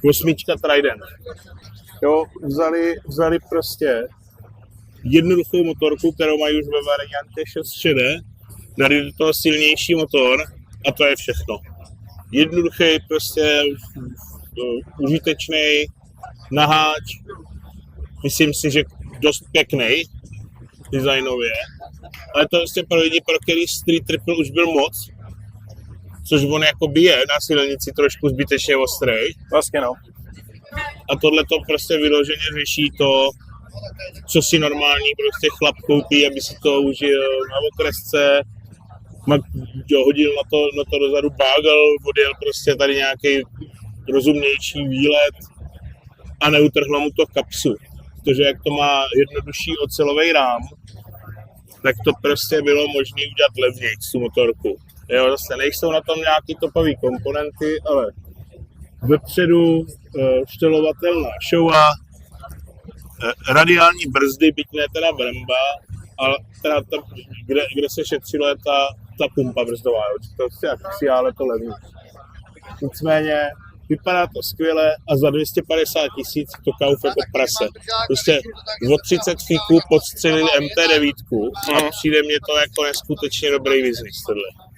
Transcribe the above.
Osmička Trident. Jo, vzali prostě jednoduchou motorku, kterou mají už ve variantě 6ČD, dali do toho silnější motor a to je všechno. Jednoduchý, prostě užitečný naháč, myslím si, že dost pěkný designově, ale to prostě pro lidi, pro který Street Triple už byl moc, což on jakoby je na silnici trošku zbytečně ostrej. Vlastně no. A tohle to prostě vyloženě řeší to, co si normální prostě chlap koupí, aby si to užil na okresce, hodil na to dozadu bagel, odjel prostě tady nějaký rozumnější výlet a neutrhlo mu to kapsu. Protože jak to má jednodušší ocelový rám, tak to prostě bylo možné udělat levněji tu motorku. Jo, zase nejsou na tom nějaký topový komponenty, ale vepředu štelovatelná šoua, radiální brzdy, byť ne teda bremba, ale teda kde se šetřilo je ta pumpa brzdová, to je akciále to levní. Nicméně vypadá to skvěle a za 250 000 to kauf jako prase. Prostě o 30 fíků podstřelili MT9 a přijde mě to jako neskutečně dobrý biznis tohle.